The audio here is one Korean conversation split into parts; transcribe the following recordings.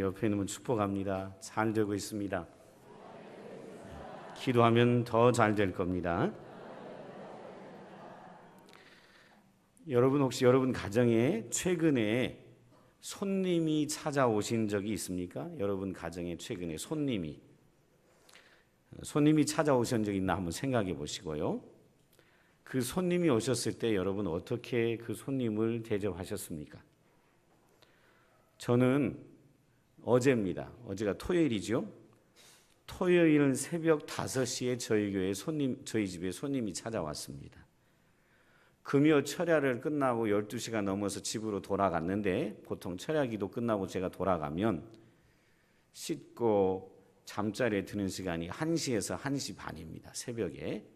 옆에 있는 분 축복합니다. 잘 되고 있습니다. 기도하면 더 잘 될 겁니다. 여러분 혹시 여러분 가정에 최근에 손님이 찾아오신 적이 있습니까? 여러분 가정에 최근에 손님이 찾아오신 적이 있나 한번 생각해 보시고요. 그 손님이 오셨을 때 여러분 어떻게 그 손님을 대접하셨습니까? 저는 어제입니다. 어제가 토요일이죠. 토요일 새벽 5시에 저희 집에 손님이 찾아왔습니다. 금요 철야를 끝나고 12시가 넘어서 집으로 돌아갔는데, 보통 철야기도 끝나고 제가 돌아가면 씻고 잠자리에 드는 시간이 1시에서 1시 반입니다. 새벽에.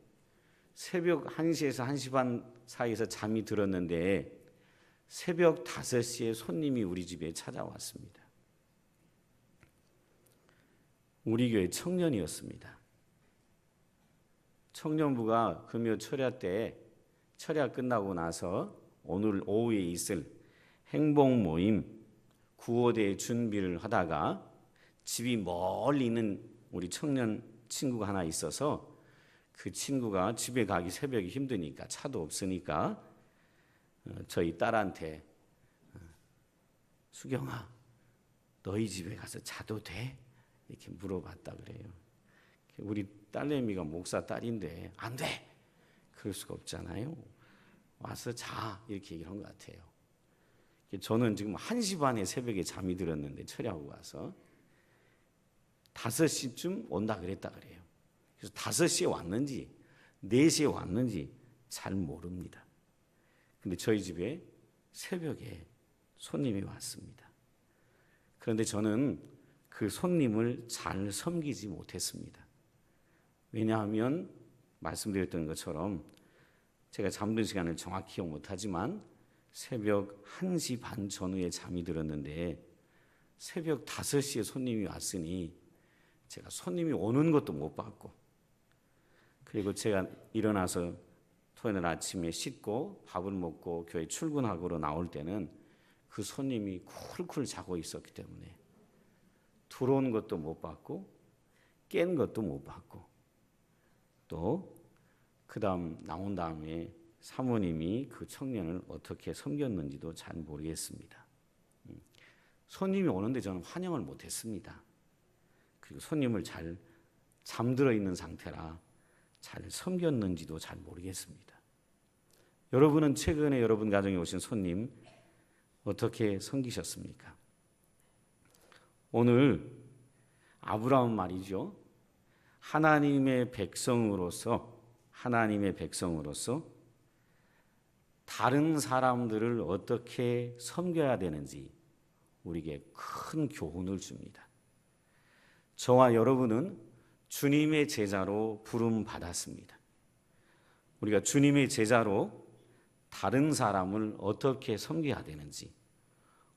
새벽 1시에서 1시 반 사이에서 잠이 들었는데 새벽 5시에 손님이 우리 집에 찾아왔습니다. 우리 교회 청년이었습니다. 청년부가 금요 철야 때 철야 끝나고 나서 오늘 오후에 있을 행복 모임 구호대 준비를 하다가 집이 멀리 있는 우리 청년 친구가 하나 있어서 그 친구가 집에 가기 새벽이 힘드니까 차도 없으니까 저희 딸한테 수경아 너희 집에 가서 자도 돼? 이렇게 물어봤다 그래요. 우리 딸내미가 목사 딸인데 안 돼! 그럴 수가 없잖아요. 와서 자 이렇게 얘기를 한 것 같아요. 저는 지금 1시 반에 새벽에 잠이 들었는데 철야하고 와서 5시쯤 온다 그랬다 그래요. 그래서 5시에 왔는지 4시에 왔는지 잘 모릅니다. 근데 저희 집에 새벽에 손님이 왔습니다. 그런데 저는 그 손님을 잘 섬기지 못했습니다. 왜냐하면 말씀드렸던 것처럼 제가 잠든 시간을 정확히 기억 못하지만 새벽 1시 반 전후에 잠이 들었는데 새벽 5시에 손님이 왔으니 제가 손님이 오는 것도 못 봤고, 그리고 제가 일어나서 토요일 아침에 씻고 밥을 먹고 교회 출근하고 나올 때는 그 손님이 쿨쿨 자고 있었기 때문에 들어온 것도 못 봤고 깬 것도 못 봤고, 또 그 다음 나온 다음에 사모님이 그 청년을 어떻게 섬겼는지도 잘 모르겠습니다. 손님이 오는데 저는 환영을 못했습니다. 그리고 손님을 잘 잠들어 있는 상태라 잘 섬겼는지도 잘 모르겠습니다. 여러분은 최근에 여러분 가정에 오신 손님 어떻게 섬기셨습니까? 오늘 아브라함 말이죠. 하나님의 백성으로서 다른 사람들을 어떻게 섬겨야 되는지 우리에게 큰 교훈을 줍니다. 저와 여러분은 주님의 제자로 부름 받았습니다. 우리가 주님의 제자로 다른 사람을 어떻게 섬겨야 되는지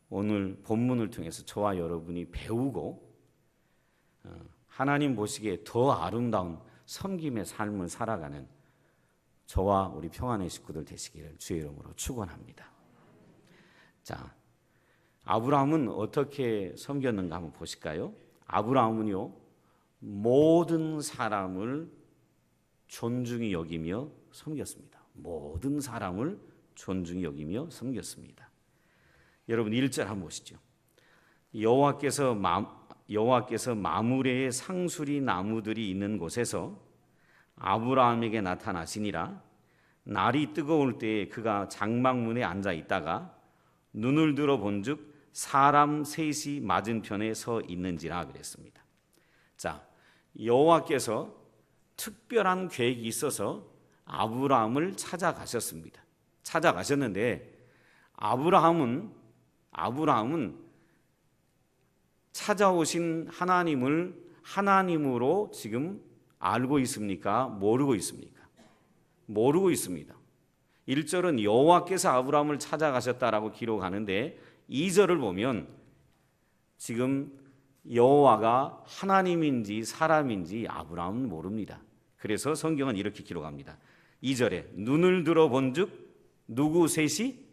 오늘 본문을 통해서 저와 여러분이 배우고 하나님 보시기에 더 아름다운 섬김의 삶을 살아가는 저와 우리 평안의 식구들 되시기를 주의 이름으로 축원합니다. 자, 아브라함은 어떻게 섬겼는가 한번 보실까요? 아브라함은요, 모든 사람을 존중히 여기며 섬겼습니다. 모든 사람을 존중히 여기며 섬겼습니다. 여러분 1절 한번 보시죠. 여호와께서 마므레의 상수리 나무들이 있는 곳에서 아브라함에게 나타나시니라. 날이 뜨거울 때에 그가 장막문에 앉아 있다가 눈을 들어 본즉 사람 셋이 맞은편에 서 있는지라 그랬습니다. 자, 여호와께서 특별한 계획이 있어서 아브라함을 찾아가셨는데 아브라함은 찾아오신 하나님을 하나님으로 지금 알고 있습니까? 모르고 있습니까? 모르고 있습니다. 1절은 여호와께서 아브라함을 찾아가셨다라고 기록하는데 2절을 보면 지금 여호와가 하나님인지 사람인지 아브라함은 모릅니다. 그래서 성경은 이렇게 기록합니다. 2절에 눈을 들어 본즉 누구 셋이?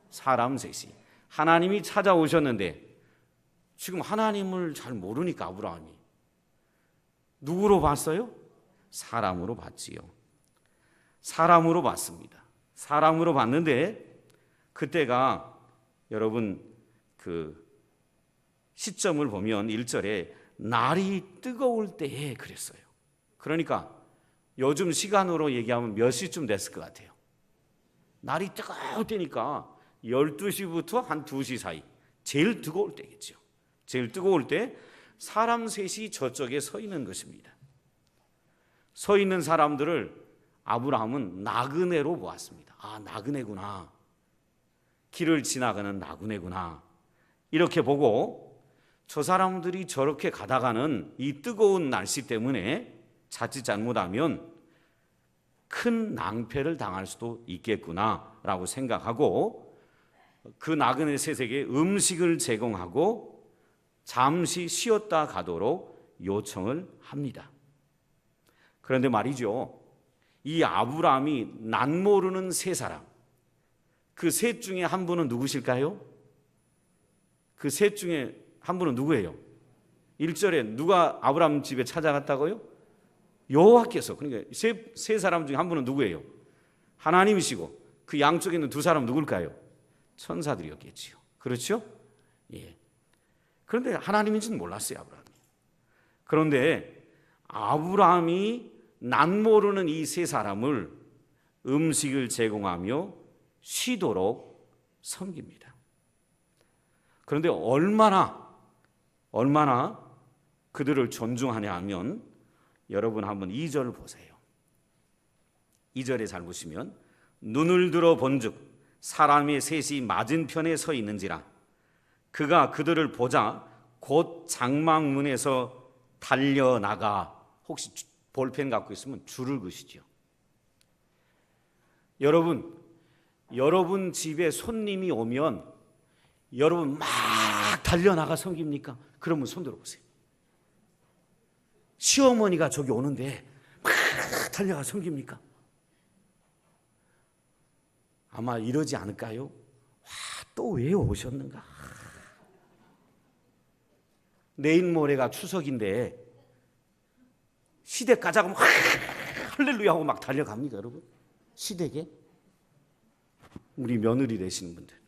사람 셋이. 하나님이 찾아오셨는데 지금 하나님을 잘 모르니까 아브라함이 누구로 봤어요? 사람으로 봤지요. 사람으로 봤습니다. 사람으로 봤는데 그때가 여러분 그 시점을 보면 1절에 날이 뜨거울 때에 그랬어요. 그러니까 요즘 시간으로 얘기하면 몇 시쯤 됐을 것 같아요? 날이 뜨거울 때니까 12시부터 한 2시 사이, 제일 뜨거울 때겠죠. 제일 뜨거울 때 사람 셋이 저쪽에 서 있는 것입니다. 서 있는 사람들을 아브라함은 나그네로 보았습니다. 아, 나그네구나. 길을 지나가는 나그네구나. 이렇게 보고 저 사람들이 저렇게 가다가는 이 뜨거운 날씨 때문에 자칫 잘못하면 큰 낭패를 당할 수도 있겠구나라고 생각하고 그 나그네 셋에게 음식을 제공하고 잠시 쉬었다 가도록 요청을 합니다. 그런데 말이죠, 이 아브라함이 낯모르는 세 사람, 그 셋 중에 한 분은 누구실까요? 그 셋 중에 한 분은 누구예요? 1절에 누가 아브라함 집에 찾아갔다고요? 여호와께서. 그러니까 세 사람 중에 한 분은 누구예요? 하나님이시고 그 양쪽에 있는 두 사람 누굴까요? 천사들이었겠지요. 그렇죠? 예. 그런데 하나님인지는 몰랐어요, 아브라함이. 그런데 아브라함이 낯모르는 이 세 사람을 음식을 제공하며 쉬도록 섬깁니다. 그런데 얼마나 그들을 존중하냐 하면 여러분 한번 2절 보세요. 2절에 잘 보시면 눈을 들어 본즉 사람의 셋이 맞은편에 서 있는지라 그가 그들을 보자 곧 장막문에서 달려나가. 혹시 볼펜 갖고 있으면 줄을 그시죠. 여러분 집에 손님이 오면 여러분 막 달려나가 섬깁니까? 그러면 손 들어보세요. 시어머니가 저기 오는데 막 달려가 섬깁니까? 아마 이러지 않을까요? 와, 또 왜 오셨는가? 내일 모레가 추석인데 시댁 가자고 막 할렐루야 하고 막 달려갑니다, 여러분. 시댁에 우리 며느리 되시는 분들,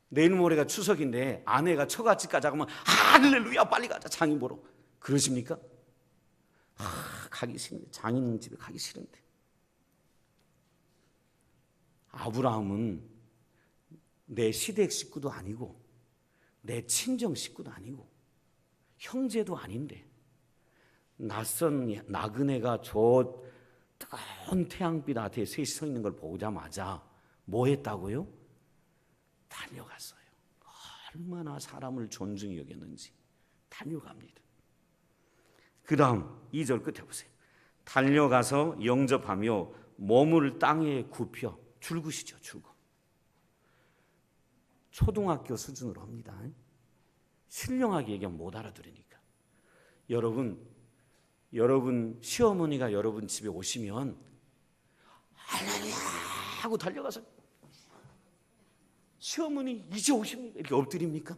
내일 모레가 추석인데 아내가 처갓집 가자고 하면 할렐루야 빨리 가자 장인 보러. 그러십니까? 가기 싫은데, 장인 집에 가기 싫은데. 아브라함은 내 시댁 식구도 아니고 내 친정 식구도 아니고 형제도 아닌데 낯선 나그네가 저 뜨거운 태양빛 앞에 셋이 서 있는 걸 보자마자 뭐 했다고요? 달려갔어요. 얼마나 사람을 존중히 여겼는지 달려갑니다. 그 다음 2절 끝에 보세요. 달려가서 영접하며 몸을 땅에 굽혀. 줄긋이죠, 줄긋. 초등학교 수준으로 합니다. 신령하게 얘기하면 못 알아들으니까. 여러분 시어머니가 여러분 집에 오시면 할렐루야 하고 달려가서 시어머니 이제 오십니까? 이렇게 엎드립니까?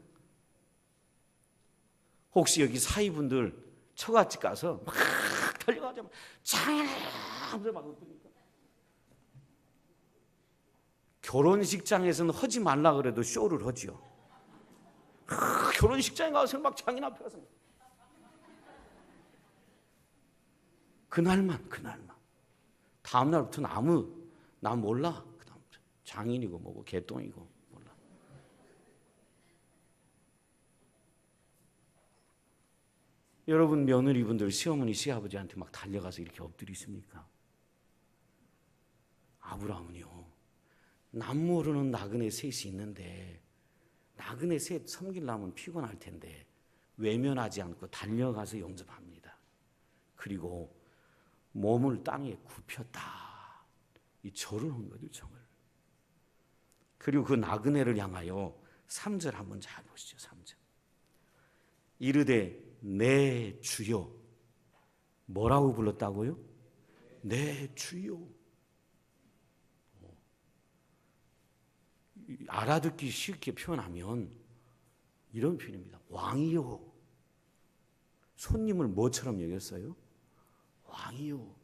혹시 여기 사위분들 처갓집 가서 막 달려가자면 장인아 하면서 막 엎드립니까? 결혼식장에서는 하지 말라 그래도 쇼를 하지요. 결혼식장에 가서 막 장인 앞에 가서 그날만 다음 날부터는 나 몰라. 그다음부터 장인이고 뭐고 개똥이고 몰라. 여러분 며느리분들 시어머니 시아버지한테 막 달려가서 이렇게 엎드리십니까? 아브라함은요, 남 모르는 나그네 셋이 있는데 나그네 셋 섬기려면 피곤할 텐데 외면하지 않고 달려가서 영접합니다. 그리고 몸을 땅에 굽혔다. 이 절을 한 거죠, 절을. 그리고 그 나그네를 향하여 3절 한번 잘 보시죠. 3절. 이르되 내 주여. 뭐라고 불렀다고요? 내 주여. 알아듣기 쉽게 표현하면 이런 표현입니다. 왕이요. 손님을 뭐처럼 여겼어요? 왕이요.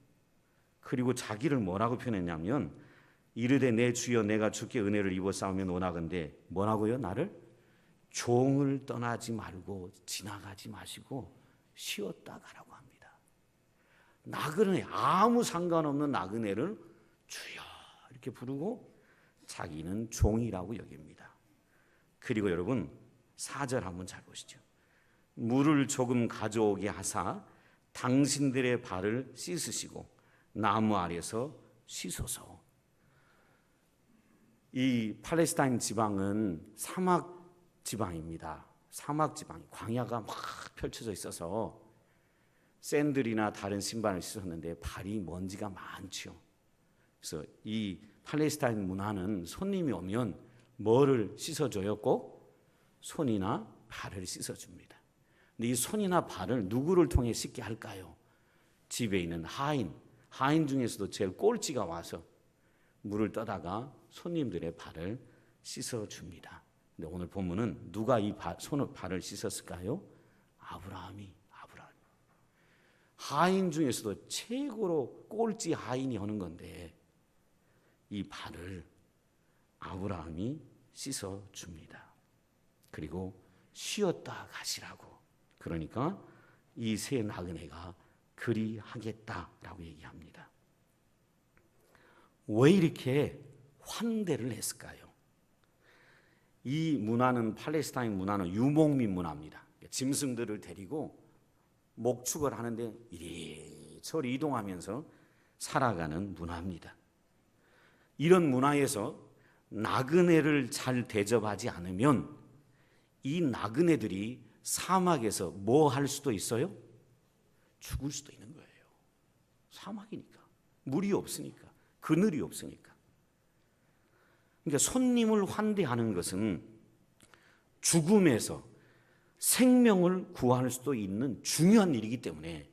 그리고 자기를 뭐라고 표현했냐면 이르되 내 주여 내가 주께 은혜를 입었사오면 원하건대 뭐라고요? 나를 종을 떠나지 말고 지나가지 마시고 쉬었다 가라고 합니다. 나그네, 아무 상관없는 나그네를 주여 이렇게 부르고 자기는 종이라고 여깁니다. 그리고 여러분 4절 한번 잘 보시죠. 물을 조금 가져오게 하사 당신들의 발을 씻으시고 나무 아래서 씻어서. 이 팔레스타인 지방은 사막 지방입니다. 사막 지방, 광야가 막 펼쳐져 있어서 샌들이나 다른 신발을 씻었는데 발이 먼지가 많죠. 그래서 이 팔레스타인 문화는 손님이 오면 뭐를 씻어줘요? 꼭 손이나 발을 씻어줍니다. 근데 이 손이나 발을 누구를 통해 씻게 할까요? 집에 있는 하인 중에서도 제일 꼴찌가 와서 물을 떠다가 손님들의 발을 씻어줍니다. 근데 오늘 본문은 누가 이 발을 씻었을까요? 아브라함이. 하인 중에서도 최고로 꼴찌 하인이 하는 건데 이 발을 아브라함이 씻어줍니다. 그리고 쉬었다 가시라고. 그러니까 이 세 나그네가 그리하겠다라고 얘기합니다. 왜 이렇게 환대를 했을까요? 이 문화는 팔레스타인 문화는 유목민 문화입니다. 짐승들을 데리고 목축을 하는데 이리저리 이동하면서 살아가는 문화입니다. 이런 문화에서 나그네를 잘 대접하지 않으면 이 나그네들이 사막에서 뭐 할 수도 있어요? 죽을 수도 있는 거예요. 사막이니까. 물이 없으니까. 그늘이 없으니까. 그러니까 손님을 환대하는 것은 죽음에서 생명을 구할 수도 있는 중요한 일이기 때문에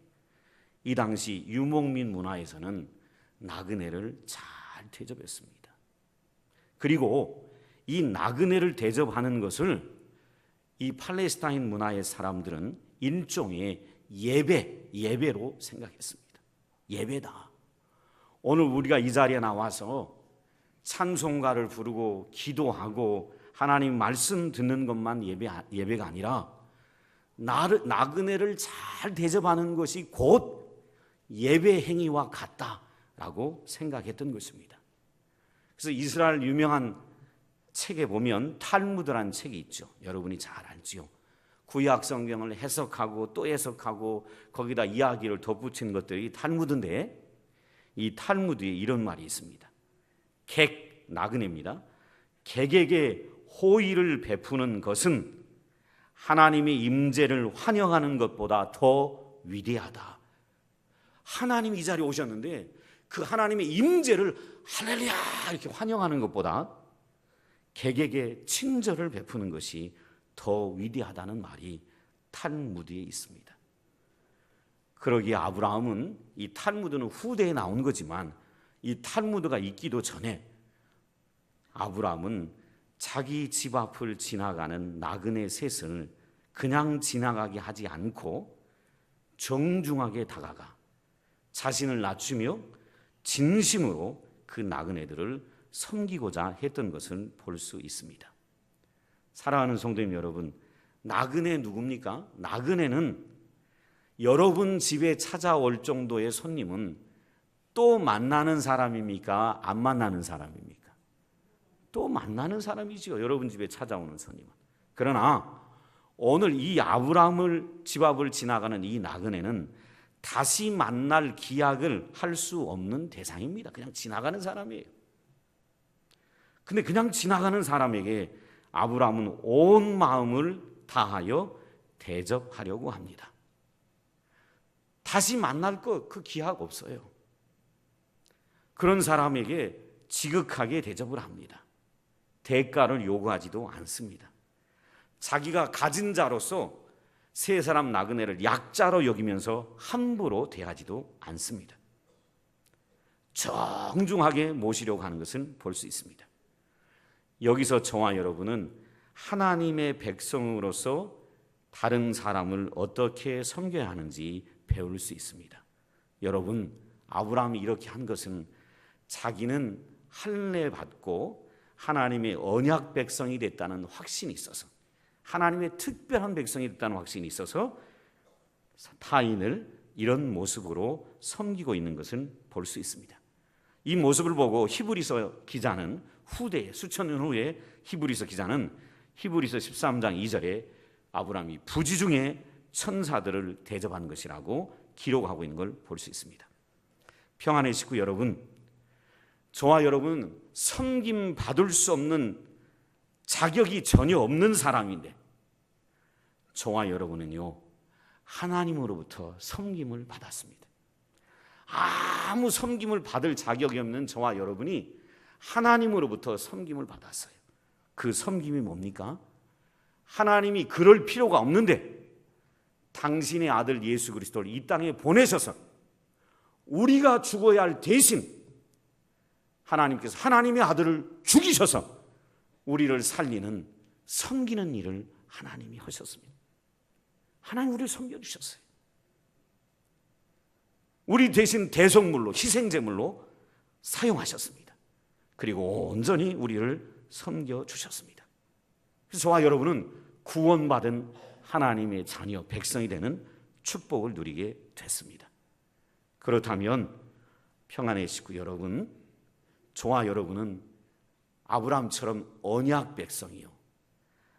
이 당시 유목민 문화에서는 나그네를 잘 대접했습니다. 그리고 이 나그네를 대접하는 것을 이 팔레스타인 문화의 사람들은 일종의 예배로 생각했습니다. 예배다. 오늘 우리가 이 자리에 나와서 찬송가를 부르고 기도하고 하나님 말씀 듣는 것만 예배가 아니라 나그네를 잘 대접하는 것이 곧 예배 행위와 같다라고 생각했던 것입니다. 그래서 이스라엘 유명한 책에 보면 탈무드라는 책이 있죠. 여러분이 잘 알지요. 구약 성경을 해석하고 또 해석하고 거기다 이야기를 덧붙인 것들이 탈무드인데 이 탈무드에 이런 말이 있습니다. 나그네입니다. 객에게 호의를 베푸는 것은 하나님의 임재를 환영하는 것보다 더 위대하다. 하나님이 이 자리에 오셨는데 그 하나님의 임재를 할렐루야 이렇게 환영하는 것보다 객에게 친절을 베푸는 것이 더 위대하다는 말이 탈무드에 있습니다. 그러기에 아브라함은 이 탈무드는 후대에 나온 거지만 이 탈무드가 있기도 전에 아브라함은 자기 집 앞을 지나가는 나그네 셋을 그냥 지나가게 하지 않고 정중하게 다가가 자신을 낮추며 진심으로 그 나그네들을 섬기고자 했던 것을 볼 수 있습니다. 사랑하는 성도님 여러분, 나그네 누굽니까? 나그네는 여러분 집에 찾아올 정도의 손님은 또 만나는 사람입니까? 안 만나는 사람입니까? 또 만나는 사람이지요. 여러분 집에 찾아오는 손님은. 그러나 오늘 이 아브라함을 집 앞을 지나가는 이 나그네는 다시 만날 기약을 할 수 없는 대상입니다. 그냥 지나가는 사람이에요. 근데 그냥 지나가는 사람에게 아브라함은 온 마음을 다하여 대접하려고 합니다. 다시 만날 그 기약 없어요. 그런 사람에게 지극하게 대접을 합니다. 대가를 요구하지도 않습니다. 자기가 가진 자로서 세 사람 나그네를 약자로 여기면서 함부로 대하지도 않습니다. 정중하게 모시려고 하는 것을 볼 수 있습니다. 여기서 저와 여러분은 하나님의 백성으로서 다른 사람을 어떻게 섬겨야 하는지 배울 수 있습니다. 여러분, 아브라함이 이렇게 한 것은 자기는 할례 받고 하나님의 언약 백성이 됐다는 확신이 있어서, 하나님의 특별한 백성이 됐다는 확신이 있어서 타인을 이런 모습으로 섬기고 있는 것을 볼 수 있습니다. 이 모습을 보고 히브리서 기자는 후대에, 수천 년 후에 히브리서 기자는 히브리서 13장 2절에 아브라함이 부지중에 천사들을 대접한 것이라고 기록하고 있는 걸 볼 수 있습니다. 평안의 식구 여러분, 저와 여러분 섬김 받을 수 없는 자격이 전혀 없는 사람인데, 저와 여러분은요 하나님으로부터 섬김을 받았습니다. 아무 섬김을 받을 자격이 없는 저와 여러분이 하나님으로부터 섬김을 받았어요. 그 섬김이 뭡니까? 하나님이 그럴 필요가 없는데 당신의 아들 예수 그리스도를 이 땅에 보내셔서 우리가 죽어야 할 대신 하나님께서 하나님의 아들을 죽이셔서 우리를 살리는, 섬기는 일을 하나님이 하셨습니다. 하나님 우리를 섬겨주셨어요. 우리 대신 대속물로, 희생제물로 사용하셨습니다. 그리고 온전히 우리를 섬겨주셨습니다. 그래서 저와 여러분은 구원받은 하나님의 자녀, 백성이 되는 축복을 누리게 됐습니다. 그렇다면 평안의 식구 여러분, 저와 여러분은 아브라함처럼 언약 백성이요,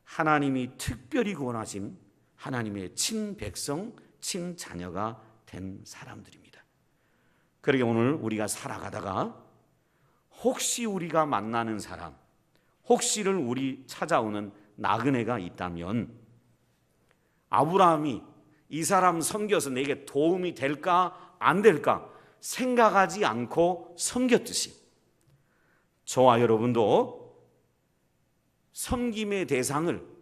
하나님이 특별히 구원하신 하나님의 친백성, 친자녀가 된 사람들입니다. 그러게 오늘 우리가 살아가다가 혹시 우리가 만나는 사람, 혹시를 우리 찾아오는 나그네가 있다면 아브라함이 이 사람 섬겨서 내게 도움이 될까 안 될까 생각하지 않고 섬겼듯이 저와 여러분도 섬김의 대상을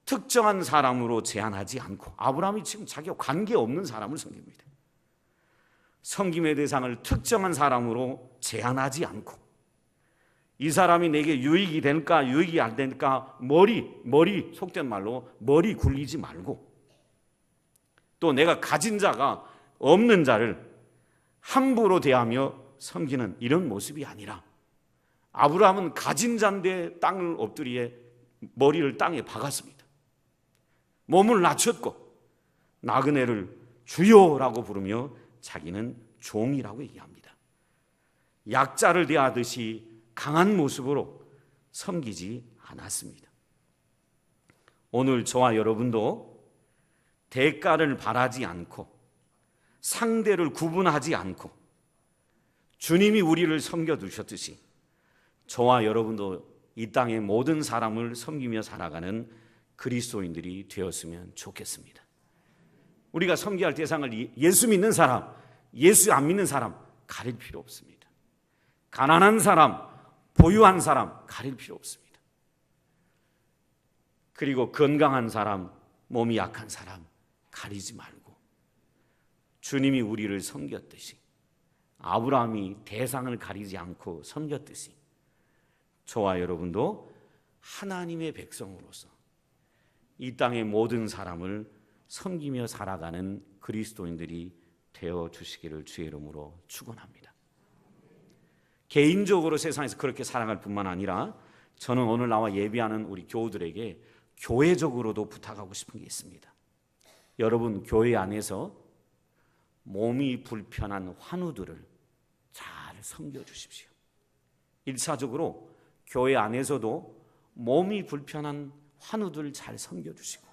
특정한 사람으로 제한하지 않고, 아브라함이 지금 자기와 관계없는 사람을 섬깁니다. 섬김의 대상을 특정한 사람으로 제한하지 않고, 이 사람이 내게 유익이 될까 유익이 안 될까 머리 속된 말로 머리 굴리지 말고, 또 내가 가진 자가 없는 자를 함부로 대하며 섬기는 이런 모습이 아니라, 아브라함은 가진 자인데 땅을 엎드리에 머리를 땅에 박았습니다. 몸을 낮췄고 나그네를 주여라고 부르며 자기는 종이라고 얘기합니다. 약자를 대하듯이 강한 모습으로 섬기지 않았습니다. 오늘 저와 여러분도 대가를 바라지 않고 상대를 구분하지 않고 주님이 우리를 섬겨두셨듯이 저와 여러분도 이 땅의 모든 사람을 섬기며 살아가는 그리스도인들이 되었으면 좋겠습니다. 우리가 섬겨야 할 대상을 예수 믿는 사람, 예수 안 믿는 사람 가릴 필요 없습니다. 가난한 사람, 보유한 사람 가릴 필요 없습니다. 그리고 건강한 사람, 몸이 약한 사람 가리지 말고 주님이 우리를 섬겼듯이, 아브라함이 대상을 가리지 않고 섬겼듯이 저와 여러분도 하나님의 백성으로서 이 땅의 모든 사람을 섬기며 살아가는 그리스도인들이 되어주시기를 주의 이름으로 축원합니다. 개인적으로 세상에서 그렇게 살아갈 뿐만 아니라 저는 오늘 나와 예배하는 우리 교우들에게 교회적으로도 부탁하고 싶은 게 있습니다. 여러분, 교회 안에서 몸이 불편한 환우들을 잘 섬겨주십시오. 1차적으로 교회 안에서도 몸이 불편한 환우들 잘 섬겨주시고,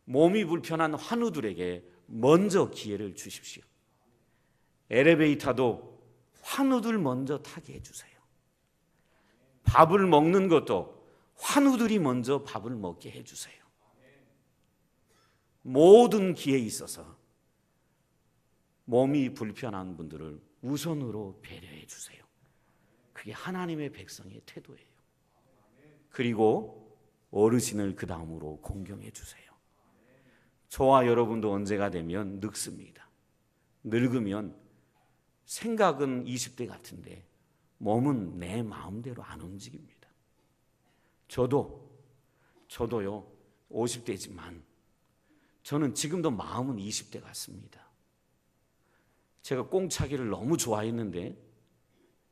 몸이 불편한 환우들에게 먼저 기회를 주십시오. 엘리베이터도 환우들 먼저 타게 해주세요. 밥을 먹는 것도 환우들이 먼저 밥을 먹게 해주세요. 모든 기회에 있어서 몸이 불편한 분들을 우선으로 배려해 주세요. 그게 하나님의 백성의 태도예요. 그리고 어르신을 그 다음으로 공경해 주세요. 저와 여러분도 언제가 되면 늙습니다. 늙으면 생각은 20대 같은데 몸은 내 마음대로 안 움직입니다. 저도요 50대지만 저는 지금도 마음은 20대 같습니다. 제가 꽁차기를 너무 좋아했는데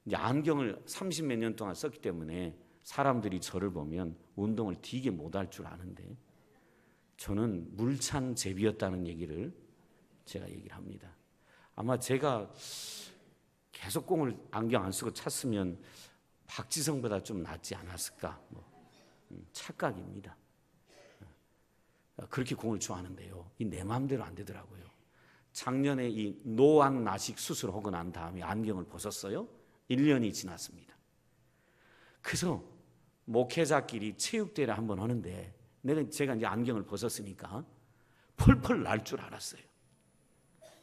이제 안경을 30몇 년 동안 썼기 때문에 사람들이 저를 보면 운동을 되게 못할 줄 아는데 저는 물찬 제비였다는 얘기를 제가 얘기를 합니다. 아마 제가 계속 안경 안 쓰고 찼으면 박지성보다 좀 낫지 않았을까, 착각입니다. 그렇게 공을 좋아하는데요, 이 내 마음대로 안 되더라고요. 작년에 이 노안 나식 수술하고 난 다음에 안경을 벗었어요. 1년이 지났습니다. 그래서 목회자끼리 체육대회를 한번 하는데 제가 이제 안경을 벗었으니까 펄펄 날 줄 알았어요.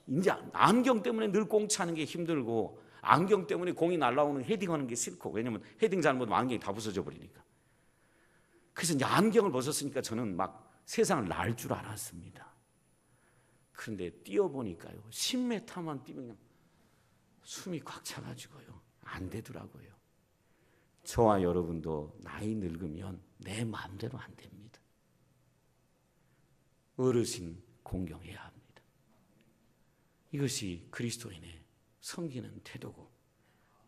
이제 안경 때문에 늘 공 차는 게 힘들고 안경 때문에 공이 날아오는 헤딩하는 게 싫고, 왜냐면 헤딩 잘못하면 안경이 다 부서져 버리니까. 그래서 이제 안경을 벗었으니까 저는 막 세상을 날 줄 알았습니다. 그런데 뛰어보니까요 10m만 뛰면 그냥 숨이 꽉 차가지고요 안 되더라고요. 저와 여러분도 나이 늙으면 내 마음대로 안 됩니다. 어르신 공경해야 합니다. 이것이 그리스도인의 섬기는 태도고,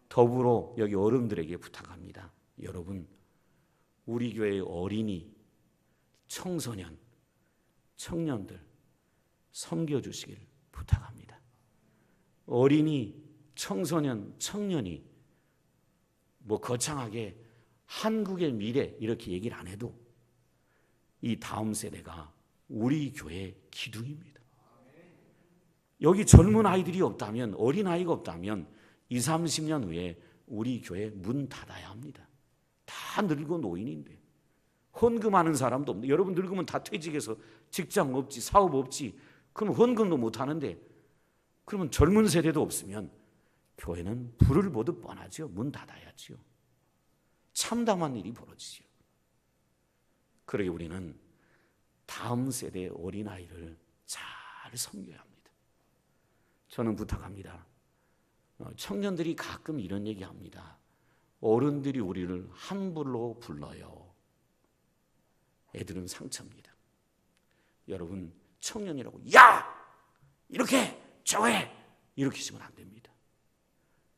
더불어 여기 어른들에게 부탁합니다. 여러분, 우리 교회의 어린이, 청소년, 청년들 섬겨주시길 부탁합니다. 어린이, 청소년, 청년이 거창하게 한국의 미래 이렇게 얘기를 안 해도 이 다음 세대가 우리 교회의 기둥입니다. 여기 젊은 아이들이 없다면, 어린아이가 없다면 20, 30년 후에 우리 교회 문 닫아야 합니다. 다 늙어 노인인데 헌금하는 사람도 없는데, 여러분 늙으면 다 퇴직해서 직장 없지, 사업 없지, 그럼 헌금도 못 하는데, 그러면 젊은 세대도 없으면 교회는 불을 보듯 뻔하죠. 문 닫아야지요. 참담한 일이 벌어지죠. 그러게 우리는 다음 세대의 어린아이를 잘 섬겨야 합니다. 저는 부탁합니다. 청년들이 가끔 이런 얘기합니다. 어른들이 우리를 함부로 불러요. 애들은 상처입니다. 여러분, 청년이라고 야! 이렇게 저해! 이렇게 하시면 안 됩니다.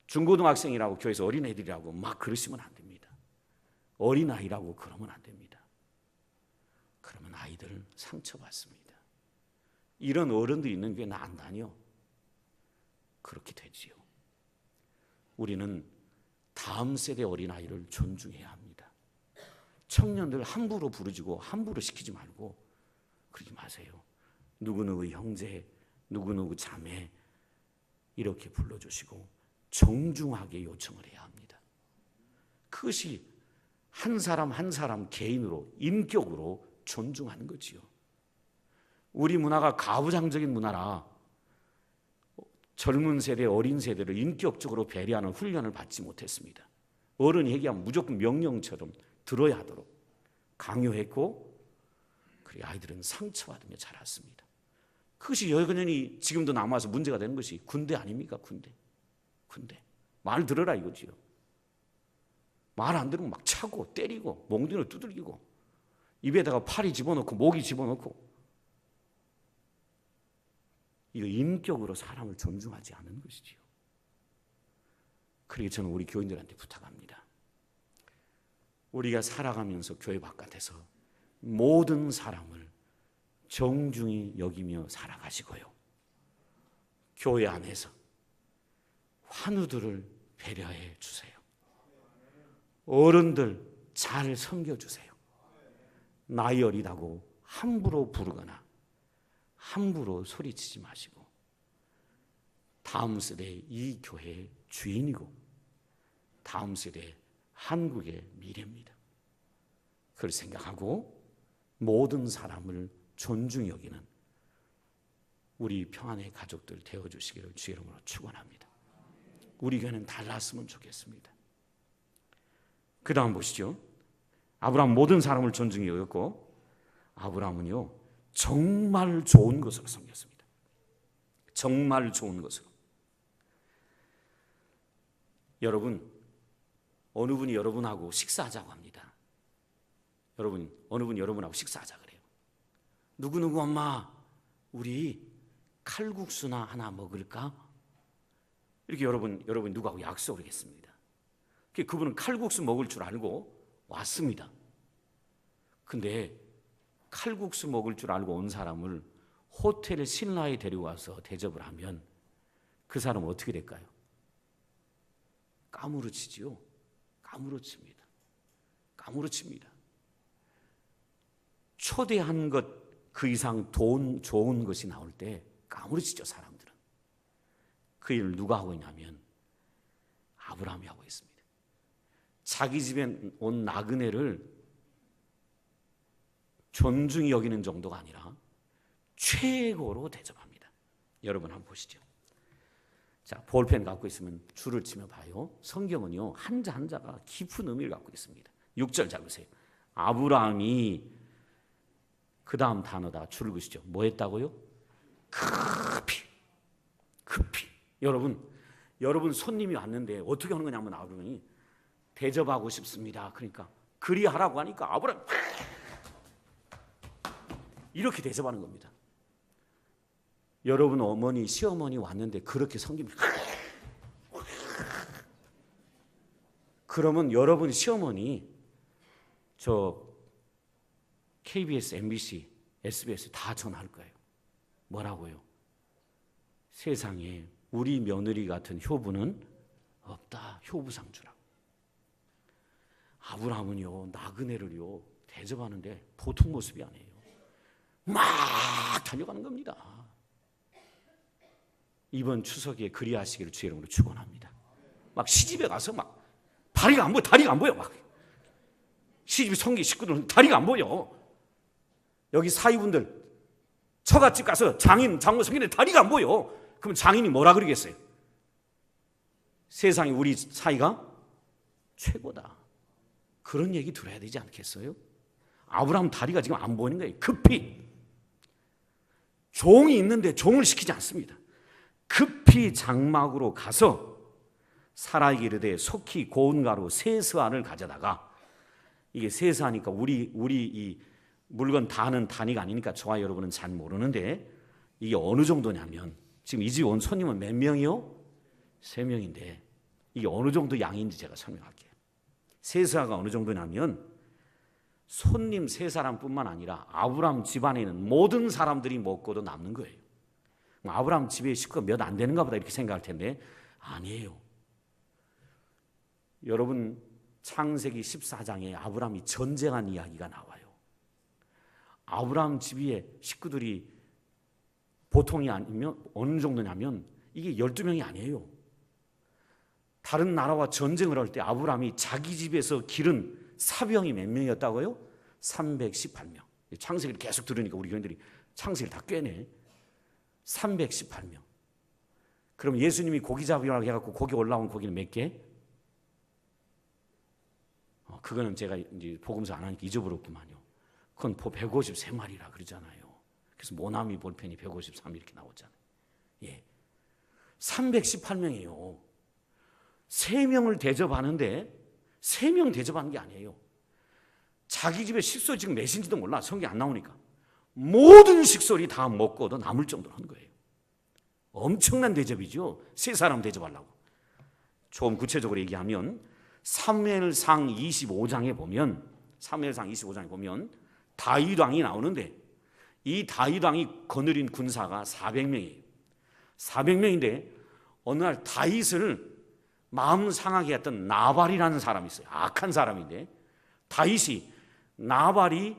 중고등학생이라고 교회에서 어린애들이라고 막 그러시면 안 됩니다. 어린아이라고 그러면 안 됩니다. 그러면 아이들은 상처받습니다. 이런 어른들이 있는 교회 나 안 다녀. 그렇게 되지요. 우리는 다음 세대 어린아이를 존중해야 합니다. 청년들 함부로 부르지고 함부로 시키지 말고 그러지 마세요. 누구누구 형제, 누구누구 자매 이렇게 불러주시고 정중하게 요청을 해야 합니다. 그것이 한 사람 한 사람 개인으로 인격으로 존중하는 거지요. 우리 문화가 가부장적인 문화라 젊은 세대, 어린 세대를 인격적으로 배려하는 훈련을 받지 못했습니다. 어른이 얘기하면 무조건 명령처럼 들어야 하도록 강요했고, 그리고 아이들은 상처받으며 자랐습니다. 그것이 여전히 지금도 남아서 문제가 되는 것이 군대 아닙니까? 군대. 말 들어라 이거지요. 말 안 들으면 막 차고 때리고 몽둥이를 두들기고 입에다가 팔이 집어넣고 목이 집어넣고, 이거 인격으로 사람을 존중하지 않은 것이지요. 그러기에 저는 우리 교인들한테 부탁합니다. 우리가 살아가면서 교회 바깥에서 모든 사람을 정중히 여기며 살아가시고요, 교회 안에서 환우들을 배려해 주세요. 어른들 잘 섬겨주세요. 나이 어리다고 함부로 부르거나 함부로 소리치지 마시고, 다음 세대의 이 교회의 주인이고 다음 세대의 한국의 미래입니다. 그걸 생각하고 모든 사람을 존중히 여기는 우리 평안의 가족들 되어주시기를 주의 이름으로 축원합니다. 우리 교회는 달랐으면 좋겠습니다. 그 다음 보시죠. 아브라함 모든 사람을 존중히 여겼고, 아브라함은요 정말 좋은 것으로 섬겼습니다. 정말 좋은 것으로. 여러분, 어느 분이 여러분하고 식사하자고 합니다. 어느 분 여러분하고 식사하자 그래요. 누구누구 엄마, 우리 칼국수나 하나 먹을까? 이렇게 여러분 누구하고 약속을 했습니다. 그분은 칼국수 먹을 줄 알고 왔습니다. 근데 칼국수 먹을 줄 알고 온 사람을 호텔 신라에 데려와서 대접을 하면 그 사람은 어떻게 될까요? 까무러치지요. 까무러칩니다. 까무러칩니다. 초대한 것 그 이상 좋은 것이 나올 때 까무러치죠, 사람들은. 그 일을 누가 하고 있냐면 아브라함이 하고 있습니다. 자기 집에 온 나그네를 존중히 여기는 정도가 아니라 최고로 대접합니다. 여러분 한번 보시죠. 자, 볼펜 갖고 있으면 줄을 치며 봐요. 성경은요, 한자 한자가 깊은 의미를 갖고 있습니다. 6절 잘 보세요. 아브라함이 그 다음 단어다. 줄을 그시죠. 뭐 했다고요? 급히. 여러분 손님이 왔는데 어떻게 하는 거냐면 아브라함이 대접하고 싶습니다. 그러니까 그리하라고 하니까 아브라함 이렇게 대접하는 겁니다. 여러분 어머니, 시어머니 왔는데 그렇게 섬깁니다. 그러면 여러분 시어머니 저 KBS, MBC, SBS 다 전화할 거예요. 뭐라고요? 세상에 우리 며느리 같은 효부는 없다. 효부상 주라고. 아브라함은요, 나그네를요 대접하는데 보통 모습이 아니에요. 막 달려가는 겁니다. 이번 추석에 그리하시기를 주의 이름으로 축원합니다. 막 시집에 가서 막 다리가 안 보여. 막 시집 성기 식구들은 다리가 안 보여. 여기 사위분들 처갓집 가서 장인, 장모, 성인의 다리가 안 보여. 그럼 장인이 뭐라 그러겠어요? 세상에 우리 사이가 최고다. 그런 얘기 들어야 되지 않겠어요? 아브라함 다리가 지금 안 보이는 거예요. 급히. 종이 있는데 종을 시키지 않습니다. 급히 장막으로 가서 사라에게 이르되 속히 고운 가루 세스안을 가져다가, 이게 세스하니까 우리 이 물건 다는 단위가 아니니까 저와 여러분은 잘 모르는데 이게 어느 정도냐면 지금 이 집 온 손님은 몇 명이요? 3명인데 이게 어느 정도 양인지 제가 설명할게요. 세스아가 어느 정도냐면 손님 3사람뿐만 아니라 아브라함 집안에 있는 모든 사람들이 먹고도 남는 거예요. 아브라함 집에 식구가 몇 안 되는가 보다 이렇게 생각할 텐데 아니에요. 여러분 창세기 14장에 아브라함이 전쟁한 이야기가 나와요. 아브라함 집에 식구들이 보통이 아니면 어느 정도냐면 이게 12명이 아니에요. 다른 나라와 전쟁을 할 때 아브라함이 자기 집에서 기른 사병이 몇 명이었다고요? 318명. 창세기를 계속 들으니까 우리 교인들이 창세기를 다 꿰네. 318명. 그럼 예수님이 고기 잡으라고 해갖고 고기 올라온 고기는 몇 개? 그거는 제가 이제 복음서 안 하니까 잊어버렸구만요. 그건 153마리라 그러잖아요. 그래서 모나미 볼펜이 153 이렇게 나오잖아요. 예. 318명이에요. 3명을 대접하는데 3명 대접하는 게 아니에요. 자기 집에 식소 지금 몇인지도 몰라. 성경이 안 나오니까. 모든 식소리 다 먹고도 남을 정도로 한 거예요. 엄청난 대접이죠. 3사람 대접하려고. 좀 구체적으로 얘기하면 사무엘상 25장에 보면 다윗 왕이 나오는데 이 다윗 왕이 거느린 군사가 400명이에요. 400명인데 어느 날 다윗을 마음 상하게 했던 나발이라는 사람이 있어요. 악한 사람인데 나발이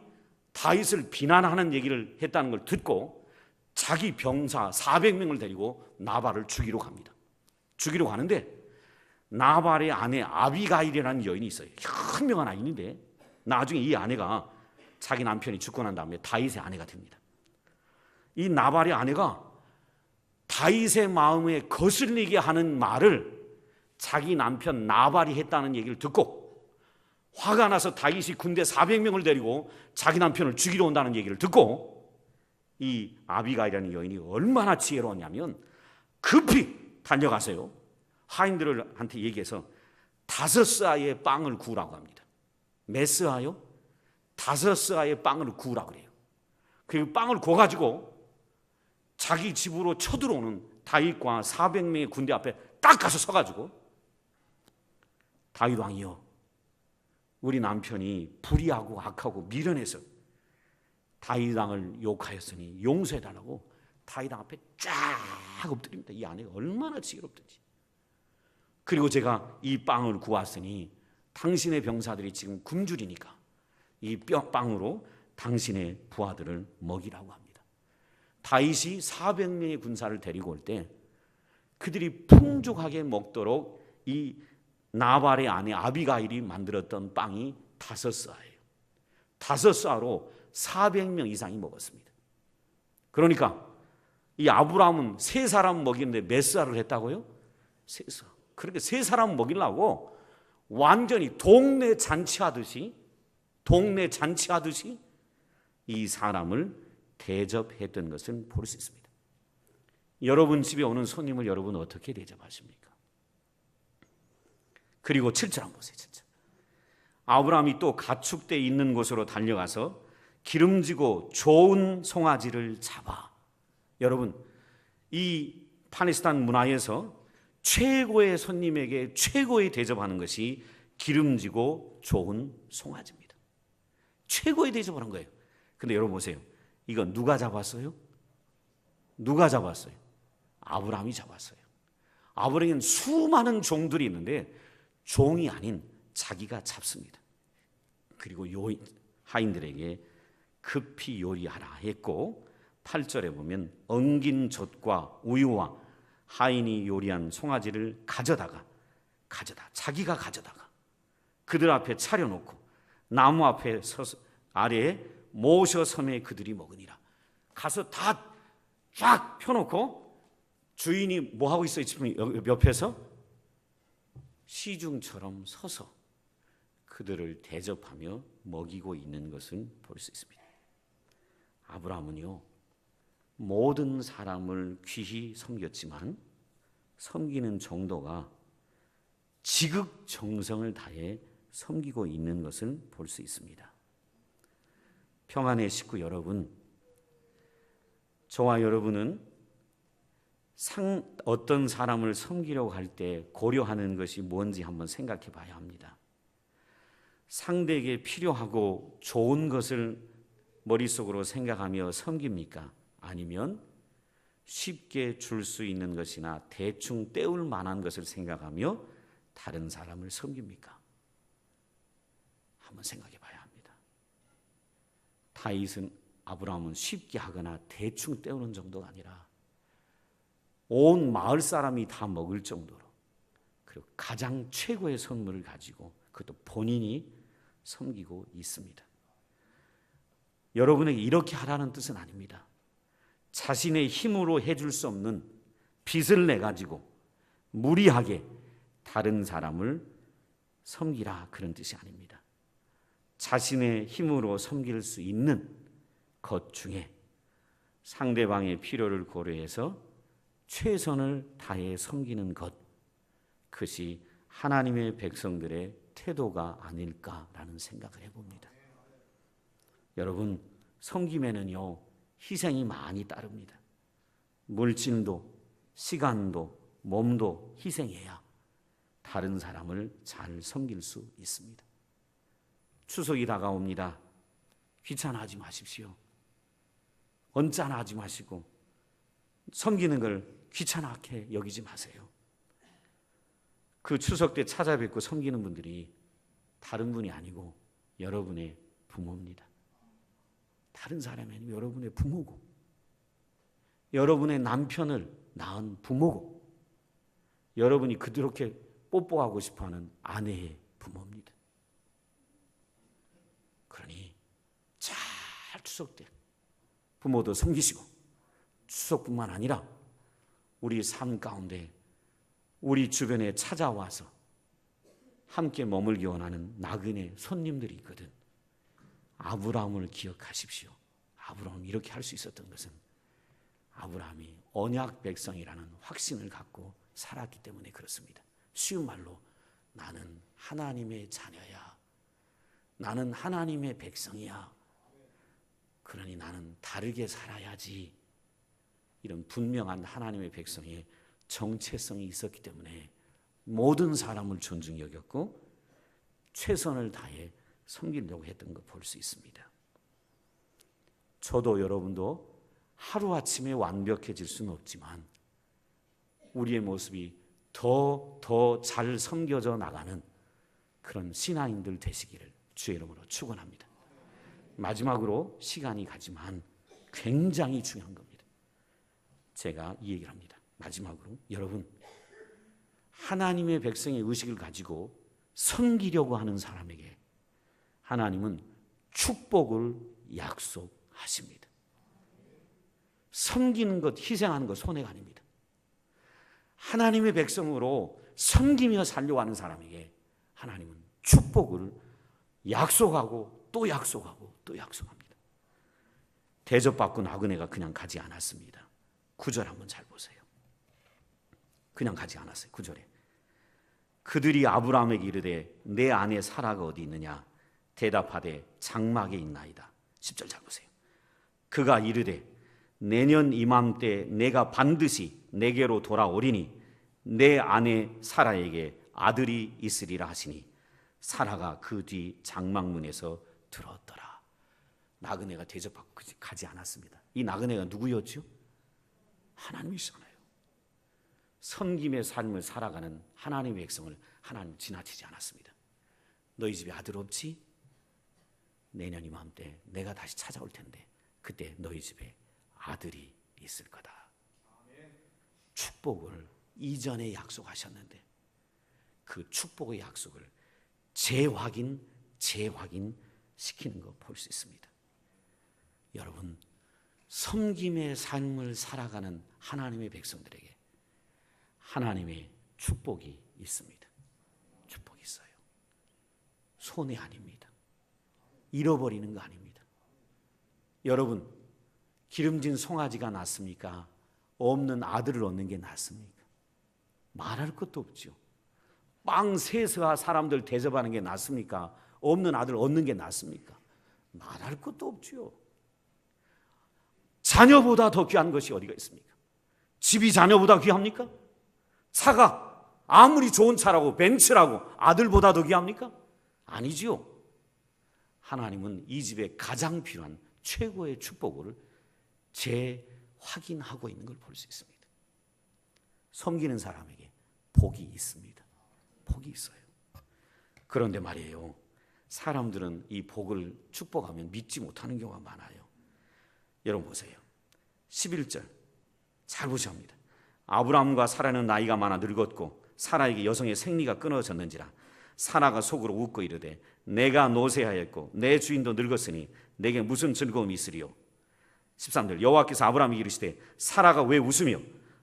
다윗을 비난하는 얘기를 했다는 걸 듣고 자기 병사 400명을 데리고 나발을 죽이러 갑니다. 죽이러 가는데 나발의 아내 아비가일이라는 여인이 있어요. 현명한 아이인데 나중에 이 아내가 자기 남편이 죽고 난 다음에 다윗의 아내가 됩니다. 이 나발의 아내가 다윗의 마음에 거슬리게 하는 말을 자기 남편 나발이 했다는 얘기를 듣고 화가 나서 다윗이 군대 400명을 데리고 자기 남편을 죽이러 온다는 얘기를 듣고 이 아비가일이라는 여인이 얼마나 지혜로웠냐면 급히 달려가서요. 하인들한테 얘기해서 5스아의 빵을 구우라고 합니다. 몇 스아요? 5서아의 빵을 구우라 그래요. 그리고 빵을 구워가지고 자기 집으로 쳐들어오는 다윗과 400명의 군대 앞에 딱 가서 서가지고, 다윗 왕이여, 우리 남편이 불의하고 악하고 미련해서 다윗 왕을 욕하였으니 용서해달라고 다윗 왕 앞에 쫙 엎드립니다. 이 아내가 얼마나 지혜롭든지. 그리고 제가 이 빵을 구웠으니 당신의 병사들이 지금 굶주리니까 이 빵으로 당신의 부하들을 먹이라고 합니다. 다윗이 400명의 군사를 데리고 올 때 그들이 풍족하게 먹도록 이 나발의 아내 아비가일이 만들었던 빵이 5서아예요. 5서아로 400명 이상이 먹었습니다. 그러니까 이 아브라함은 3사람 먹이는데 몇 서아를 했다고요? 3서아. 그렇게 3사람 먹이려고 완전히 동네 잔치하듯이 이 사람을 대접했던 것을 볼 수 있습니다. 여러분 집에 오는 손님을 여러분 어떻게 대접하십니까? 그리고 7절 한번 보세요. 7절. 아브라함이 또 가축대 있는 곳으로 달려가서 기름지고 좋은 송아지를 잡아. 여러분, 이 팔레스타인 문화에서 최고의 손님에게 최고의 대접하는 것이 기름지고 좋은 송아지입니다. 최고의 대접을 한 거예요. 근데 여러분 보세요. 이건 누가 잡았어요? 누가 잡았어요? 아브라함이 잡았어요. 아브라함은 수많은 종들이 있는데 종이 아닌 자기가 잡습니다. 그리고 하인들에게 급히 요리하라 했고, 8절에 보면 엉긴 젖과 우유와 하인이 요리한 송아지를 자기가 가져다가 그들 앞에 차려놓고 나무 앞에 아래에 모셔 섬에 그들이 먹으니라. 가서 다 쫙 펴놓고 주인이 뭐 하고 있어요? 지금 옆에서 시중처럼 서서 그들을 대접하며 먹이고 있는 것을 볼 수 있습니다. 아브라함은요, 모든 사람을 귀히 섬겼지만 섬기는 정도가 지극정성을 다해 섬기고 있는 것을 볼 수 있습니다. 평안의 식구 여러분, 저와 여러분은 어떤 사람을 섬기려고 할 때 고려하는 것이 뭔지 한번 생각해 봐야 합니다. 상대에게 필요하고 좋은 것을 머릿속으로 생각하며 섬깁니까? 아니면 쉽게 줄 수 있는 것이나 대충 때울 만한 것을 생각하며 다른 사람을 섬깁니까? 한번 생각해 봐야 합니다. 아브라함은 쉽게 하거나 대충 때우는 정도가 아니라 온 마을 사람이 다 먹을 정도로, 그리고 가장 최고의 선물을 가지고 그것도 본인이 섬기고 있습니다. 여러분에게 이렇게 하라는 뜻은 아닙니다. 자신의 힘으로 해줄 수 없는 빚을 내가지고 무리하게 다른 사람을 섬기라, 그런 뜻이 아닙니다. 자신의 힘으로 섬길 수 있는 것 중에 상대방의 필요를 고려해서 최선을 다해 섬기는 것, 그것이 하나님의 백성들의 태도가 아닐까라는 생각을 해봅니다. 여러분, 섬김에는요, 희생이 많이 따릅니다. 물질도, 시간도, 몸도 희생해야 다른 사람을 잘 섬길 수 있습니다. 추석이 다가옵니다. 귀찮아하지 마십시오. 언짢아하지 마시고 섬기는 걸 귀찮게 여기지 마세요. 그 추석 때 찾아뵙고 섬기는 분들이 다른 분이 아니고 여러분의 부모입니다. 다른 사람이 아니고 여러분의 부모고, 여러분의 남편을 낳은 부모고, 여러분이 그렇게 뽀뽀하고 싶어하는 아내의 부모입니다. 그러니 잘 추석 때 부모도 섬기시고, 추석뿐만 아니라 우리 삶 가운데 우리 주변에 찾아와서 함께 머물기 원하는 나그네 손님들이 있거든. 아브라함을 기억하십시오. 아브라함이 이렇게 할 수 있었던 것은 아브라함이 언약 백성이라는 확신을 갖고 살았기 때문에 그렇습니다. 쉬운 말로 나는 하나님의 자녀야. 나는 하나님의 백성이야. 그러니 나는 다르게 살아야지. 이런 분명한 하나님의 백성의 정체성이 있었기 때문에 모든 사람을 존중히 여겼고 최선을 다해 섬기려고 했던 거 볼 수 있습니다. 저도 여러분도 하루아침에 완벽해질 수는 없지만 우리의 모습이 더 잘 섬겨져 나가는 그런 신앙인들 되시기를 주의 이름으로 축원합니다. 마지막으로 시간이 가지만 굉장히 중요한 겁니다. 제가 이 얘기를 합니다. 마지막으로 여러분, 하나님의 백성의 의식을 가지고 섬기려고 하는 사람에게 하나님은 축복을 약속하십니다. 섬기는 것, 희생하는 것 손해가 아닙니다. 하나님의 백성으로 섬기며 살려고 하는 사람에게 하나님은 축복을 약속하고 또 약속하고 또 약속합니다. 대접받고 나그네가 그냥 가지 않았습니다. 9절 한번 잘 보세요. 그냥 가지 않았어요. 9절에 그들이 아브라함에게 이르되 내 아내 사라가 어디 있느냐 대답하되 장막에 있나이다. 10절 잘 보세요. 그가 이르되 내년 이맘때 내가 반드시 내게로 돌아오리니 내 아내 사라에게 아들이 있으리라 하시니 사라가 그 뒤 장막문에서 들었더라. 나그네가 대접받고 가지 않았습니다. 이 나그네가 누구였죠? 하나님이시잖아요. 섬김의 삶을 살아가는 하나님의 백성을 하나님 지나치지 않았습니다. 너희 집에 아들 없지? 내년 이맘때 내가 다시 찾아올 텐데 그때 너희 집에 아들이 있을 거다. 축복을 이전에 약속하셨는데 그 축복의 약속을 재확인시키는 거 볼 수 있습니다. 여러분, 섬김의 삶을 살아가는 하나님의 백성들에게 하나님의 축복이 있습니다. 축복이 있어요. 손해 아닙니다. 잃어버리는 거 아닙니다. 여러분, 기름진 송아지가 낫습니까? 없는 아들을 얻는 게 낫습니까? 말할 것도 없죠. 빵 세서와 사람들 대접하는 게 낫습니까? 없는 아들 얻는 게 낫습니까? 말할 것도 없죠. 자녀보다 더 귀한 것이 어디가 있습니까? 집이 자녀보다 귀합니까? 차가 아무리 좋은 차라고 벤츠라고 아들보다 더 귀합니까? 아니지요. 하나님은 이 집에 가장 필요한 최고의 축복을 재확인하고 있는 걸 볼 수 있습니다. 섬기는 사람에게 복이 있습니다. 복이 있어요. 그런데 말이에요, 사람들은 이 복을 축복하면 믿지 못하는 경우가 많아요. 여러분 보세요. 11절 잘 보셔야 합니다. 아브라함과 사라는 나이가 많아 늙었고 사라에게 여성의 생리가 끊어졌는지라 사라가 속으로 웃고 이르되 내가 노쇠하였고 내 주인도 늙었으니 내게 무슨 즐거움이 있으리요. 13절 여호와께서 아브라함에게 이르시되 사라가 왜 웃으며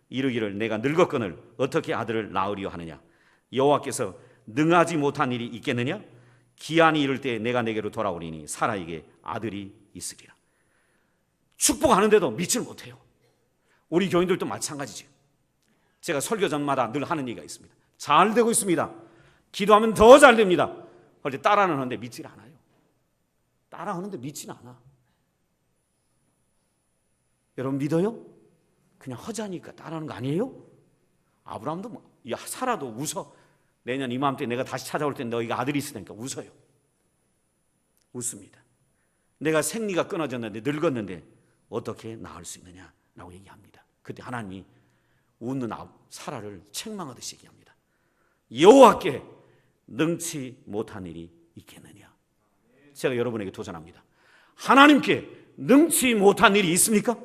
이르기를 내가 늙었거늘 어떻게 아들을 낳으리요 하느냐. 여호와께서 능하지 못한 일이 있겠느냐. 기한이 이를 때 내가 내게로 돌아오리니 사라에게 아들이 있으리라. 축복하는데도 믿지를 못해요. 우리 교인들도 마찬가지죠. 제가 설교 전마다 늘 하는 얘기가 있습니다. 잘 되고 있습니다. 기도하면 더 잘 됩니다. 그런데 따라는 하는데 믿질 않아요. 따라하는데 믿진 않아. 여러분 믿어요? 그냥 허자니까 따라하는 거 아니에요? 아브라함도 사라도 웃어. 내년 이맘때 내가 다시 찾아올 때 너희가 아들이 있으니까 웃어요. 웃습니다. 내가 생리가 끊어졌는데 늙었는데 어떻게 낳을 수 있느냐라고 얘기합니다. 그때 하나님이 웃는 사라를 책망하듯이 얘기합니다. 여호와께 능치 못한 일이 있겠느냐. 제가 여러분에게 도전합니다. 하나님께 능치 못한 일이 있습니까?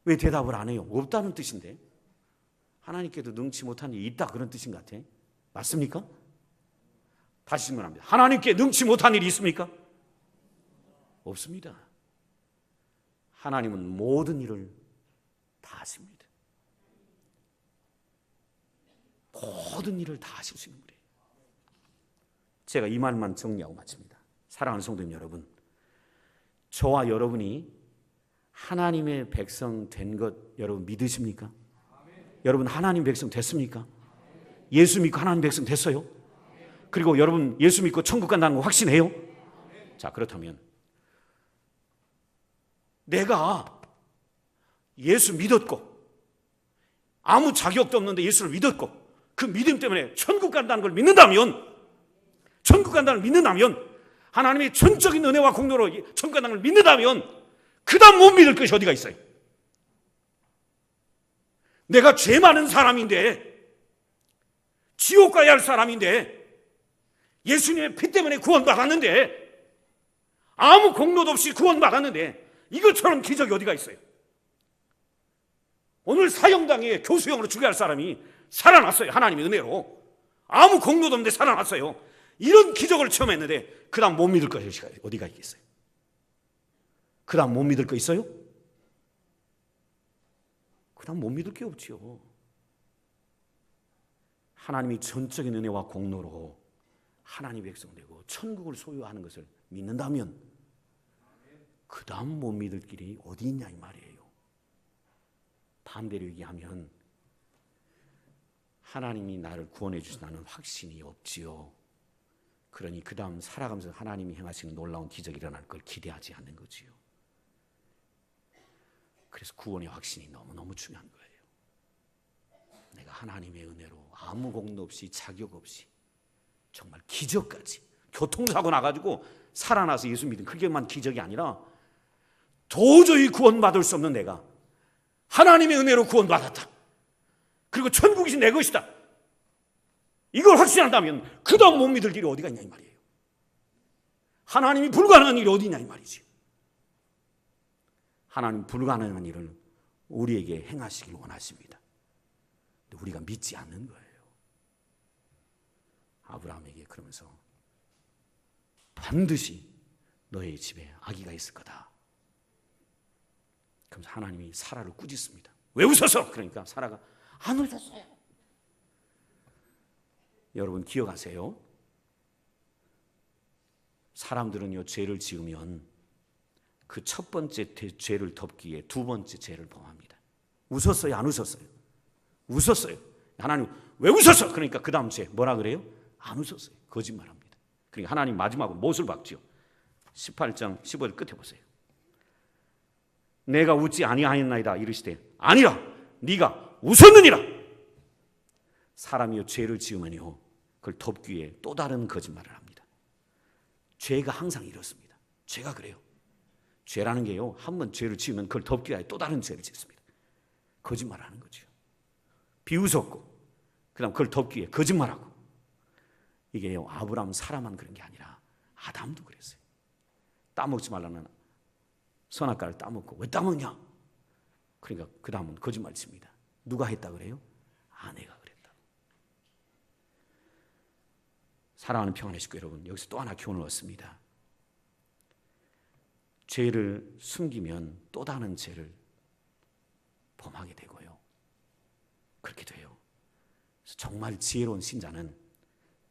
왜 대답을 안 해요? 없다는 뜻인데. 하나님께도 능치 못한 일이 있다 그런 뜻인 것 같아. 맞습니까? 다시 질문합니다. 하나님께 능치 못한 일이 있습니까? 없습니다. 하나님은 모든 일을 다 하십니다. 모든 일을 다 하실 수 있는 분이에요. 제가 이 말만 정리하고 마칩니다. 사랑하는 성도님 여러분, 저와 여러분이 하나님의 백성 된 것 여러분 믿으십니까? 여러분 하나님 백성 됐습니까? 예수 믿고 하나님 백성 됐어요? 그리고 여러분 예수 믿고 천국 간다는 거 확신해요? 자, 그렇다면 내가 예수 믿었고 아무 자격도 없는데 예수를 믿었고 그 믿음 때문에 천국 간다는 걸 믿는다면, 천국 간다는 걸 믿는다면, 하나님의 전적인 은혜와 공로로 천국 간다는 걸 믿는다면 그 다음 못 믿을 것이 어디가 있어요? 내가 죄 많은 사람인데, 지옥 가야 할 사람인데, 예수님의 피 때문에 구원받았는데, 아무 공로도 없이 구원받았는데 이것처럼 기적이 어디가 있어요? 오늘 사형당에 교수형으로 죽여야 할 사람이 살아났어요. 하나님의 은혜로. 아무 공로도 없는데 살아났어요. 이런 기적을 처음 했는데 그 다음 못 믿을 것이 어디가 있겠어요? 그 다음 못 믿을 거 있어요? 그 다음 못 믿을 게 없지요. 하나님이 전적인 은혜와 공로로 하나님의 백성 되고 천국을 소유하는 것을 믿는다면 그 다음 못 믿을 길이 어디 있냐 이 말이에요. 반대로 얘기하면 하나님이 나를 구원해 주신다는 확신이 없지요. 그러니 그 다음 살아가면서 하나님이 행하시는 놀라운 기적이 일어날 걸 기대하지 않는 거지요. 그래서 구원의 확신이 너무너무 중요한 거예요. 내가 하나님의 은혜로 아무 공로 없이 자격 없이 정말 기적까지, 교통사고 나가지고 살아나서 예수 믿은 그게만 기적이 아니라 도저히 구원받을 수 없는 내가 하나님의 은혜로 구원받았다. 그리고 천국이 내 것이다. 이걸 확신한다면 그 다음 못 믿을 길이 어디가 있냐 이 말이에요. 하나님이 불가능한 일이 어디 있냐 이 말이지. 하나님 불가능한 일을 우리에게 행하시길 원하십니다. 근데 우리가 믿지 않는 거예요. 아브라함에게 그러면서 반드시 너의 집에 아기가 있을 거다. 그러면서 하나님이 사라를 꾸짖습니다. 왜 웃었어? 그러니까 사라가 안 웃었어요. 여러분 기억하세요? 사람들은요 죄를 지으면 그 첫 번째 죄를 덮기 위해 두 번째 죄를 범합니다. 웃었어요? 안 웃었어요? 웃었어요. 하나님 왜 웃었어? 그러니까 그 다음 죄 뭐라 그래요? 안 웃었어요. 거짓말합니다. 그러니까 하나님 마지막으로 못을 박지요. 18장 15절 끝에 보세요. 내가 웃지 아니하였나이다 이르시되 아니라 네가 웃었느니라. 사람이요 죄를 지으면요 그걸 덮기 위해 또 다른 거짓말을 합니다. 죄가 항상 이렇습니다. 죄가 그래요. 죄라는 게요 한 번 죄를 지으면 그걸 덮기 위해 또 다른 죄를 짓습니다. 거짓말하는 거죠. 비웃었고 그다음 그걸 덮기 위해 거짓말하고. 이게요 아브라함 사라만 그런 게 아니라 아담도 그랬어요. 따먹지 말라는 선악과를 따먹고 왜 따먹냐? 그러니까 그 다음은 거짓말 칩니다. 누가 했다 그래요? 아내가 그랬다. 사랑하는 평안의 식구 여러분, 여기서 또 하나 교훈을 얻습니다. 죄를 숨기면 또 다른 죄를 범하게 되고요. 그렇게 돼요. 그래서 정말 지혜로운 신자는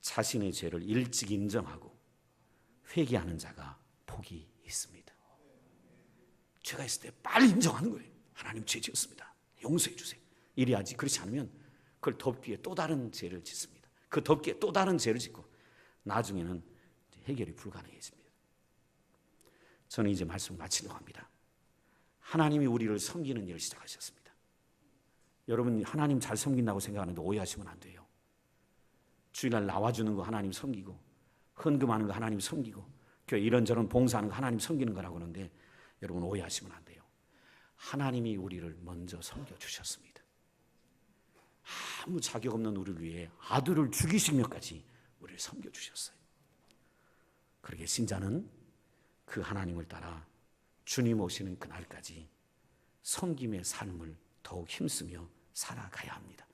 자신의 죄를 일찍 인정하고 회개하는 자가 복이 있습니다. 죄가 있을 때 빨리 인정하는 거예요. 하나님 죄 지었습니다. 용서해 주세요. 이래야지. 그렇지 않으면 그걸 덮기에 또 다른 죄를 짓습니다. 그 덮기에 또 다른 죄를 짓고 나중에는 해결이 불가능해집니다. 저는 이제 말씀을 마치려고 합니다. 하나님이 우리를 섬기는 일을 시작하셨습니다. 여러분 하나님 잘 섬긴다고 생각하는데 오해하시면 안 돼요. 주일날 나와주는 거 하나님 섬기고 헌금하는 거 하나님 섬기고 교회 이런저런 봉사하는 거 하나님 섬기는 거라고 하는데 여러분 오해하시면 안 돼요. 하나님이 우리를 먼저 섬겨주셨습니다. 아무 자격 없는 우리를 위해 아들을 죽이시며까지 우리를 섬겨주셨어요. 그러게 신자는 그 하나님을 따라 주님 오시는 그날까지 섬김의 삶을 더욱 힘쓰며 살아가야 합니다.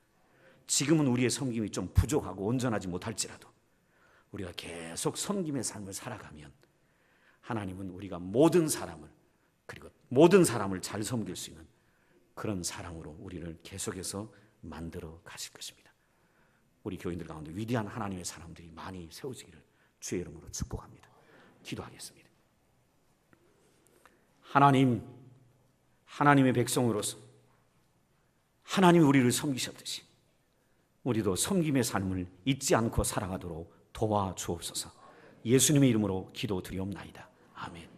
지금은 우리의 섬김이 좀 부족하고 온전하지 못할지라도 우리가 계속 섬김의 삶을 살아가면 하나님은 우리가 모든 사람을 그리고 모든 사람을 잘 섬길 수 있는 그런 사람으로 우리를 계속해서 만들어 가실 것입니다. 우리 교인들 가운데 위대한 하나님의 사람들이 많이 세워지기를 주의 이름으로 축복합니다. 기도하겠습니다. 하나님, 하나님의 백성으로서 하나님이 우리를 섬기셨듯이 우리도 섬김의 삶을 잊지 않고 살아가도록 도와주옵소서. 예수님의 이름으로 기도드리옵나이다. 아멘.